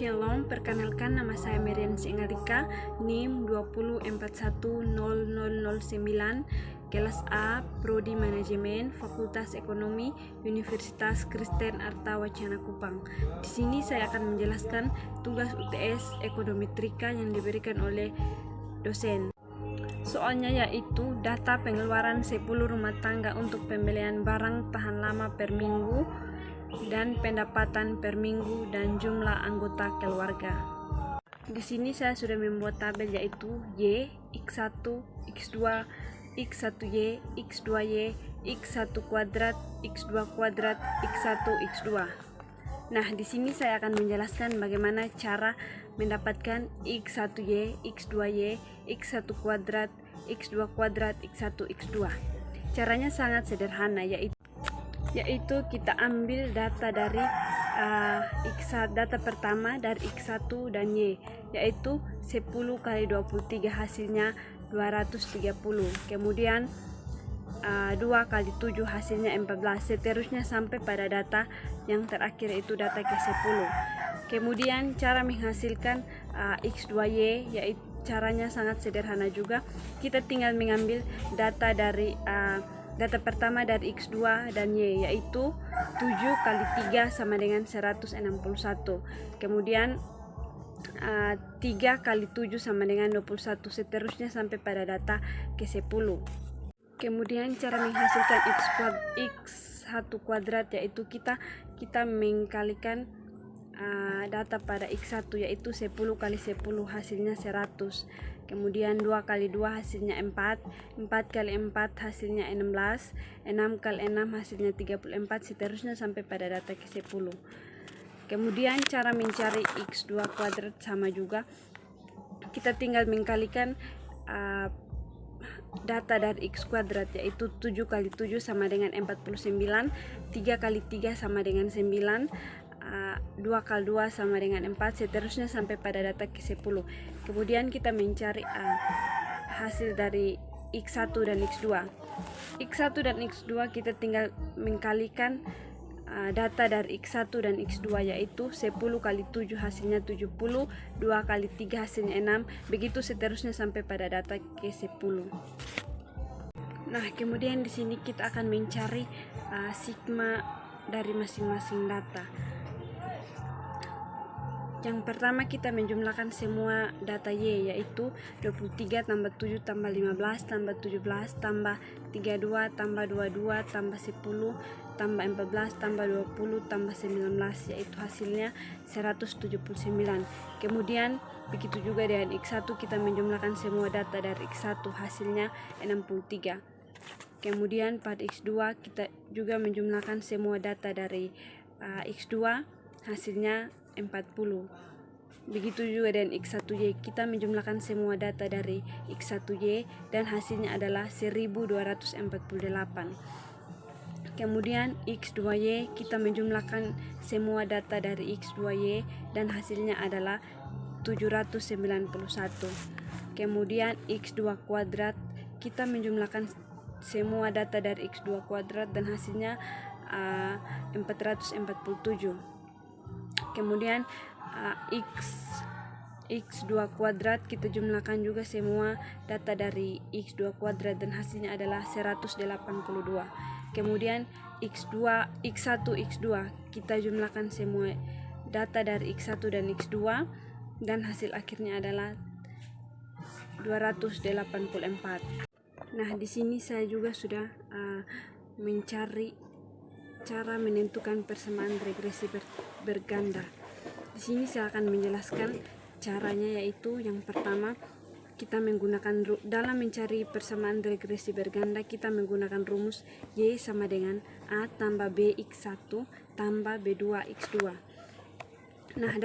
Shalom, perkenalkan nama saya Merian Singalika, NIM 204100009, kelas A, Prodi Manajemen, Fakultas Ekonomi, Universitas Kristen Arta Wacana Kupang. Di sini saya akan menjelaskan tugas UTS Ekonometrika yang diberikan oleh dosen. Soalnya yaitu data pengeluaran 10 rumah tangga untuk pembelian barang tahan lama per minggu dan pendapatan per minggu dan jumlah anggota keluarga. Di sini saya sudah membuat tabel yaitu Y, X1, X2, X1Y, X2Y, X1 kuadrat, X2 kuadrat, X1, X2. Nah, di sini saya akan menjelaskan bagaimana cara mendapatkan X1Y, X2Y, X1 kuadrat, X2 kuadrat, X1, X2. Caranya sangat sederhana, yaitu kita ambil data dari data pertama dari X1 dan Y, yaitu 10 kali 23 hasilnya 230, kemudian 2 kali 7 hasilnya 14, seterusnya sampai pada data yang terakhir itu data ke-10. Kemudian cara menghasilkan X2Y, yaitu caranya sangat sederhana juga. Kita tinggal mengambil data dari data pertama dari X2 dan Y, yaitu 7 kali 3 sama dengan 161. Kemudian 3 kali 7 sama dengan 21, seterusnya sampai pada data ke-10. Kemudian cara menghasilkan X1 kuadrat, yaitu kita mengkalikan data pada X1, yaitu 10 kali 10 hasilnya 100. Kemudian 2 kali 2 hasilnya 4, 4 kali 4 hasilnya 16, 6 kali 6 hasilnya 34, seterusnya sampai pada data ke-10. Kemudian cara mencari X2 kuadrat sama juga, kita tinggal mengkalikan data dari X kuadrat, yaitu 7 kali 7 sama dengan 49, 3 kali 3 sama dengan 9, 2 kali 2 sama dengan 4, seterusnya sampai pada data ke-10. Kemudian kita mencari hasil dari X1 dan X2. X1 dan X2 kita tinggal mengkalikan data dari X1 dan X2, yaitu 10 kali 7 hasilnya 70, 2 kali 3 hasilnya 6, begitu seterusnya sampai pada data ke-10. Nah, kemudian di sini kita akan mencari sigma dari masing-masing data. Yang pertama kita menjumlahkan semua data Y, yaitu 23 tambah 7 tambah 15 tambah 17 tambah 32 tambah 22 tambah 10 tambah 14 tambah 20 tambah 19, yaitu hasilnya 179. Kemudian begitu juga dengan X1, kita menjumlahkan semua data dari X1, hasilnya 63. Kemudian pada X2 kita juga menjumlahkan semua data dari X2, hasilnya 40. Begitu juga dengan X1Y, kita menjumlahkan semua data dari X1Y dan hasilnya adalah 1248. Kemudian X2Y, kita menjumlahkan semua data dari X2Y dan hasilnya adalah 791. Kemudian X2 kuadrat, kita menjumlahkan semua data dari X2 kuadrat dan hasilnya 447. Kemudian X2 kuadrat, kita jumlahkan juga semua data dari X2 kuadrat dan hasilnya adalah 182. Kemudian X1, X2, kita jumlahkan semua data dari X1 dan X2 dan hasil akhirnya adalah 284. Nah, di sini saya juga sudah mencari cara menentukan persamaan regresi berganda. Di sini saya akan menjelaskan caranya, yaitu yang pertama kita menggunakan dalam mencari persamaan regresi berganda, kita menggunakan rumus Y sama dengan A tambah B X1 tambah B2 X2. Nah,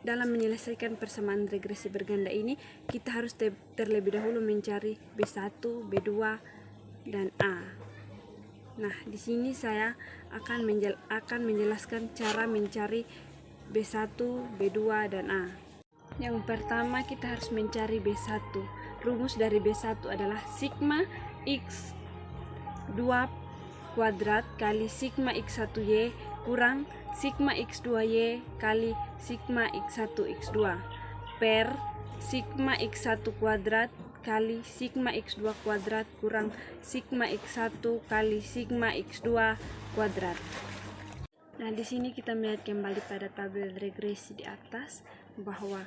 dalam menyelesaikan persamaan regresi berganda ini, kita harus terlebih dahulu mencari B1, B2, dan A. Nah, di sini saya akan menjelaskan cara mencari B1, B2, dan A. Yang pertama kita harus mencari B1. Rumus dari B1 adalah sigma X2 kuadrat kali sigma X1Y kurang sigma X2Y kali sigma X1 X2 per sigma X1 kuadrat kali sigma X2 kuadrat kurang sigma X1 kali sigma X2 kuadrat. Nah, di sini kita melihat kembali pada tabel regresi di atas bahwa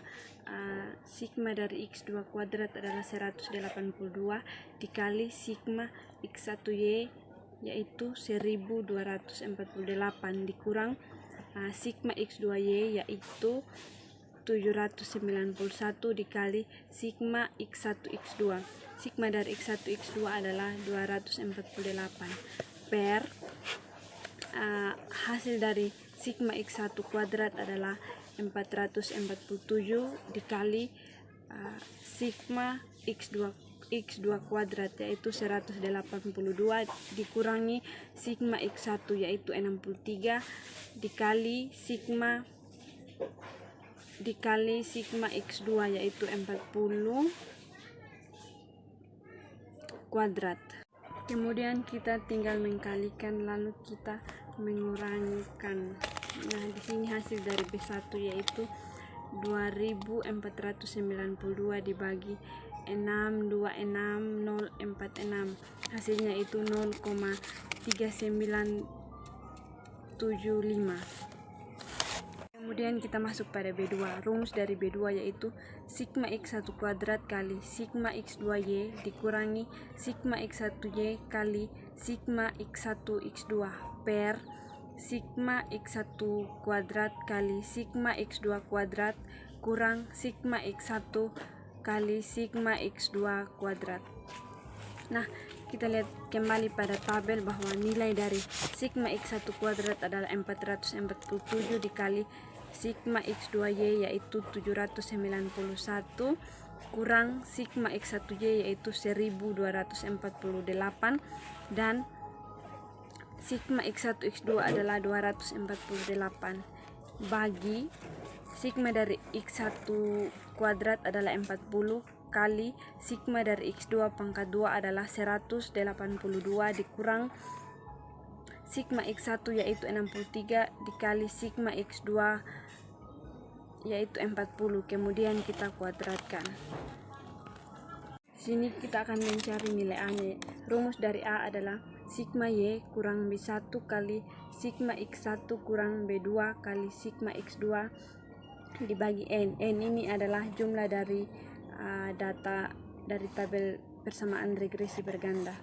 sigma dari X2 kuadrat adalah 182 dikali sigma X1Y yaitu 1248 dikurang sigma X2Y yaitu 791 dikali sigma X1 X2. Sigma dari X1 X2 adalah 248 per hasil dari sigma X1 kuadrat adalah 447 dikali sigma X2 kuadrat yaitu 182 dikurangi sigma X1 yaitu 63 dikali sigma X2 yaitu 40 kuadrat. Kemudian kita tinggal mengkalikan lalu kita mengurangkan. Nah, di sini hasil dari B1 yaitu 2492 dibagi 626 hasilnya itu 0,3975. Kemudian kita masuk pada B2. Rumus dari B2 yaitu sigma X1 kuadrat kali sigma X2Y dikurangi sigma X1Y kali sigma X1 X2 per sigma X1 kuadrat kali sigma X2 kuadrat kurang sigma X1 kali sigma X2 kuadrat. Nah, kita lihat kembali pada tabel bahwa nilai dari sigma X1 kuadrat adalah 447 dikali sigma X2Y yaitu 791 kurang sigma X1Y yaitu 1248 dan sigma X1 X2 adalah 248 bagi sigma dari X1 kuadrat adalah 40 kali sigma dari X2 pangkat 2 adalah 182 dikurang sigma X1 yaitu 63 dikali sigma X2 yaitu 40. Kemudian kita kuadratkan. Sini kita akan mencari nilai A-nya. Rumus dari A adalah sigma Y kurang B1 kali sigma X1 kurang B2 kali sigma X2 dibagi N. N ini adalah jumlah dari data dari tabel persamaan regresi berganda.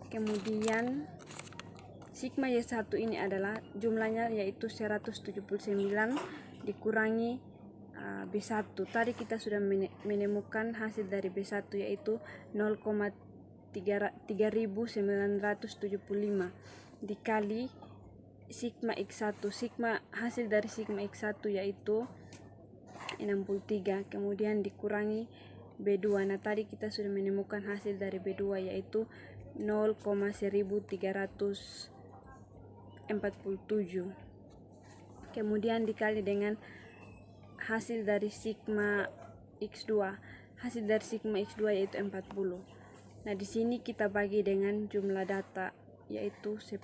Kemudian sigma Y1 ini adalah jumlahnya yaitu 179 dikurangi B1. Tadi kita sudah menemukan hasil dari B1 yaitu 0,3975 dikali sigma X1. Sigma hasil dari sigma X1 yaitu 63 kemudian dikurangi B2. Nah, tadi kita sudah menemukan hasil dari B2 yaitu 0,1347 kemudian dikali dengan hasil dari sigma X2. Hasil dari sigma X2 yaitu 40. Nah, di sini kita bagi dengan jumlah data yaitu 10.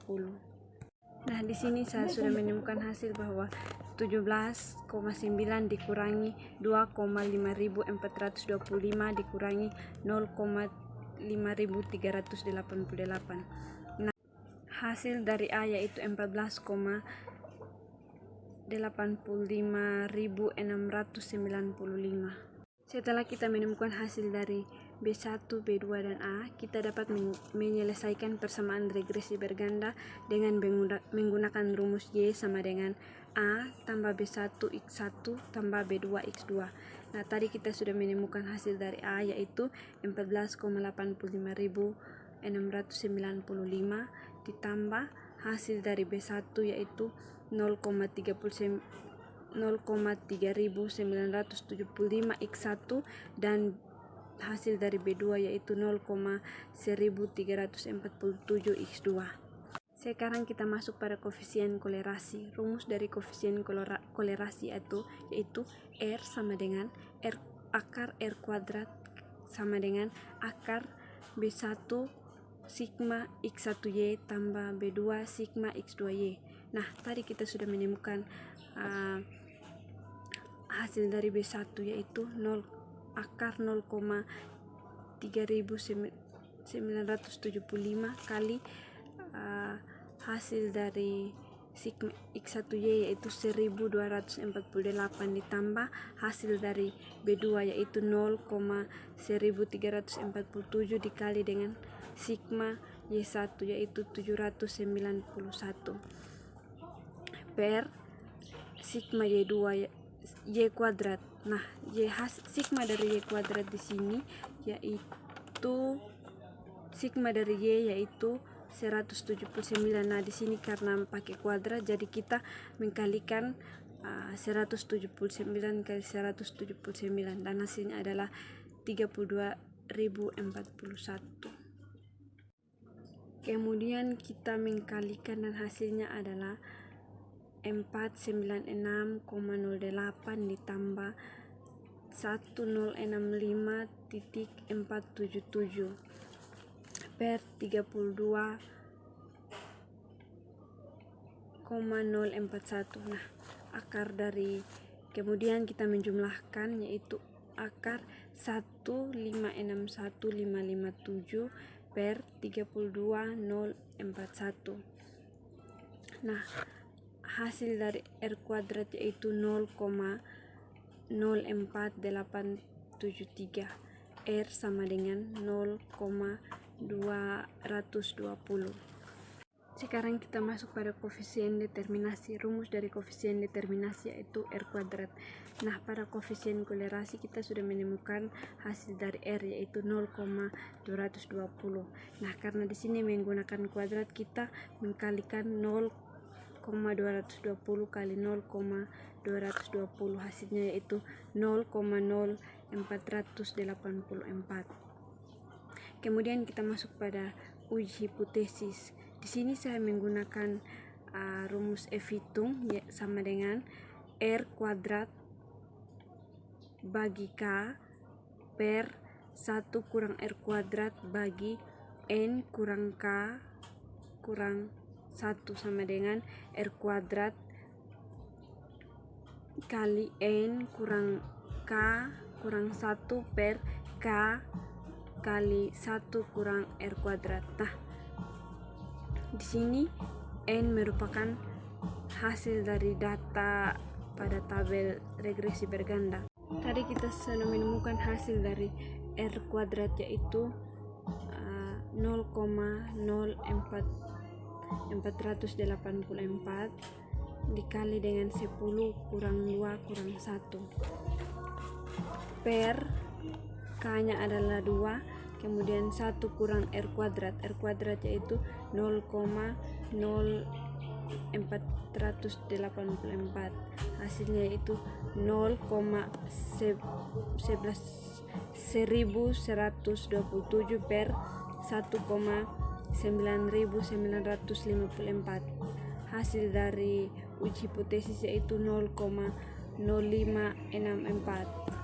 Nah, di sini saya sudah menemukan hasil bahwa 17,9 dikurangi 2,5425 dikurangi 0,5388. Nah, hasil dari A yaitu 14,85.695. Setelah kita menemukan hasil dari B1, B2, dan A, kita dapat menyelesaikan persamaan regresi berganda dengan menggunakan rumus Y sama dengan A tambah B1 X1 tambah B2 X2. Nah, tadi kita sudah menemukan hasil dari A yaitu 14,85.695 ditambah hasil dari B1 yaitu 0,3975 X1 dan hasil dari B2 yaitu 0,1347 X2. Sekarang kita masuk pada koefisien kolerasi. Rumus dari koefisien kolerasi yaitu R sama dengan R akar R kuadrat sama dengan akar B1 sigma X1Y tambah B2 sigma X2Y. Nah, tadi kita sudah menemukan hasil dari B1 yaitu akar 0,3975 kali hasil dari sigma X1Y yaitu 1248 ditambah hasil dari B2 yaitu 0,1347 dikali dengan sigma Y1 yaitu 791 per sigma Y2 Y kuadrat. Nah, sigma dari Y kuadrat di sini yaitu sigma dari Y yaitu 179. Nah, di sini karena pakai kuadrat jadi kita mengkalikan 179 kali 179 dan hasilnya adalah 32.041. Kemudian kita mengkalikan dan hasilnya adalah 496,08 ditambah 1065.477 per 32,041. Nah, akar dari kemudian kita menjumlahkan yaitu akar 1561557 per 32,041. Nah, hasil dari R kuadrat yaitu 0,04873. R sama dengan 0,220. Sekarang kita masuk pada koefisien determinasi. Rumus dari koefisien determinasi yaitu R kuadrat. Nah, pada koefisien kolerasi kita sudah menemukan hasil dari R yaitu 0,220. Nah, karena di sini menggunakan kuadrat kita mengkalikan 0,220 kali 0,220 hasilnya yaitu 0,0484. Kemudian kita masuk pada uji hipotesis. Di sini saya menggunakan rumus F hitung sama dengan R kuadrat bagi K per 1 kurang R kuadrat bagi N kurang K kurang 1 sama dengan R kuadrat kali N kurang K kurang 1 per K kali 1 kurang R kuadrat. Nah, di sini N merupakan hasil dari data pada tabel regresi berganda. Tadi kita sudah menemukan hasil dari R kuadrat yaitu 0,0484 dikali dengan 10 kurang 2 kurang 1 per K nya adalah 2, kemudian 1 kurang R kuadrat. R kuadrat yaitu 0,0484. Hasilnya yaitu 0,1127 per 1,9954. Hasil dari uji hipotesis yaitu 0,0564.